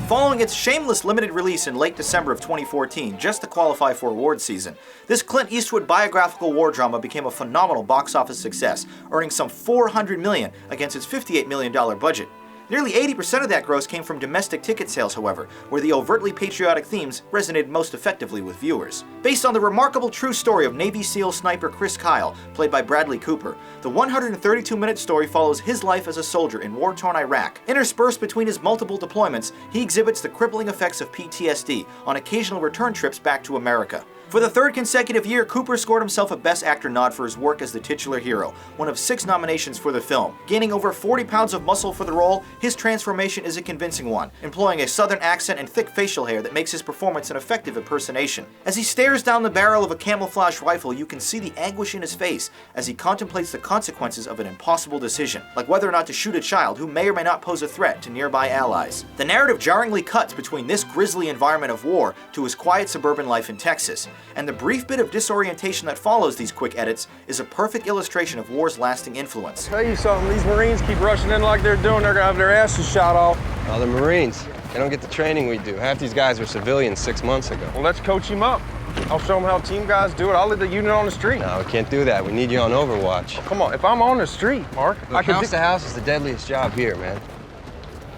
Following its shameless limited release in late December of 2014, just to qualify for awards season, this Clint Eastwood biographical war drama became a phenomenal box office success, earning some $400 million against its $58 million budget. Nearly 80% of that gross came from domestic ticket sales, however, where the overtly patriotic themes resonated most effectively with viewers. Based on the remarkable true story of Navy SEAL sniper Chris Kyle, played by Bradley Cooper, the 132-minute story follows his life as a soldier in war-torn Iraq. Interspersed between his multiple deployments, he exhibits the crippling effects of PTSD on occasional return trips back to America. For the third consecutive year, Cooper scored himself a Best Actor nod for his work as the titular hero, one of 6 nominations for the film. Gaining over 40 pounds of muscle for the role, his transformation is a convincing one, employing a southern accent and thick facial hair that makes his performance an effective impersonation. As he stares down the barrel of a camouflage rifle, you can see the anguish in his face as he contemplates the consequences of an impossible decision, like whether or not to shoot a child who may or may not pose a threat to nearby allies. The narrative jarringly cuts between this grisly environment of war to his quiet suburban life in Texas, and the brief bit of disorientation that follows these quick edits is a perfect illustration of war's lasting influence. Tell you something, these Marines keep rushing in like they're doing, they're gonna have their asses shot off. Oh, the Marines. They don't get the training we do. Half these guys were civilians 6 months ago. Well, let's coach him up. I'll show them how team guys do it. I'll lead the unit on the street. No, we can't do that. We need you on Overwatch. Oh, come on, if I'm on the street, Mark, Look, house to house is the deadliest job here, man.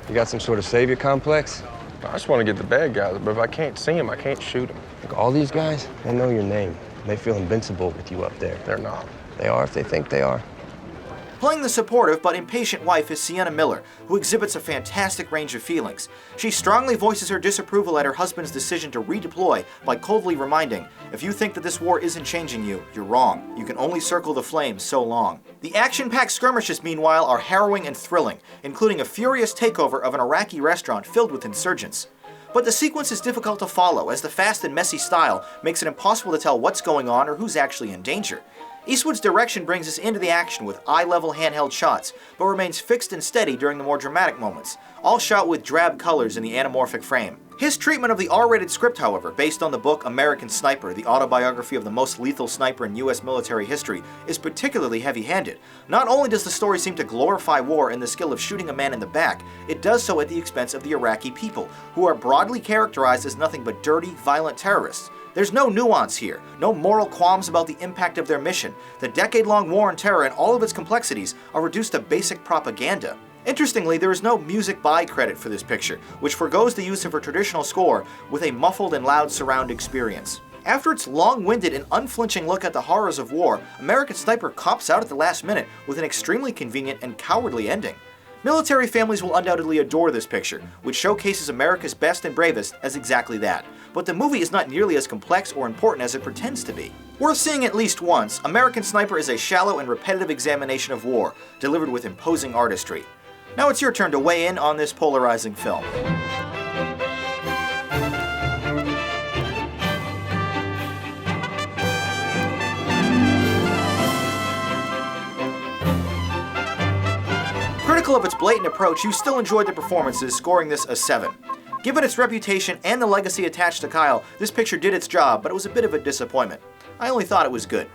You got some sort of savior complex? I just want to get the bad guys, but if I can't see them, I can't shoot them. Look, all these guys, they know your name. They feel invincible with you up there. They're not. They are if they think they are. Playing the supportive but impatient wife is Sienna Miller, who exhibits a fantastic range of feelings. She strongly voices her disapproval at her husband's decision to redeploy by coldly reminding, "If you think that this war isn't changing you, you're wrong. You can only circle the flames so long." The action-packed skirmishes, meanwhile, are harrowing and thrilling, including a furious takeover of an Iraqi restaurant filled with insurgents. But the sequence is difficult to follow, as the fast and messy style makes it impossible to tell what's going on or who's actually in danger. Eastwood's direction brings us into the action with eye-level handheld shots, but remains fixed and steady during the more dramatic moments, all shot with drab colors in the anamorphic frame. His treatment of the R-rated script, however, based on the book American Sniper, the autobiography of the most lethal sniper in U.S. military history, is particularly heavy-handed. Not only does the story seem to glorify war and the skill of shooting a man in the back, it does so at the expense of the Iraqi people, who are broadly characterized as nothing but dirty, violent terrorists. There's no nuance here, no moral qualms about the impact of their mission. The decade-long war on terror and all of its complexities are reduced to basic propaganda. Interestingly, there is no music by credit for this picture, which forgoes the use of a traditional score with a muffled and loud surround experience. After its long-winded and unflinching look at the horrors of war, American Sniper cops out at the last minute with an extremely convenient and cowardly ending. Military families will undoubtedly adore this picture, which showcases America's best and bravest as exactly that. But the movie is not nearly as complex or important as it pretends to be. Worth seeing at least once, American Sniper is a shallow and repetitive examination of war, delivered with imposing artistry. Now it's your turn to weigh in on this polarizing film. Critical of its blatant approach, you still enjoyed the performances, scoring this a 7. Given its reputation and the legacy attached to Kyle, this picture did its job, but it was a bit of a disappointment. I only thought it was good.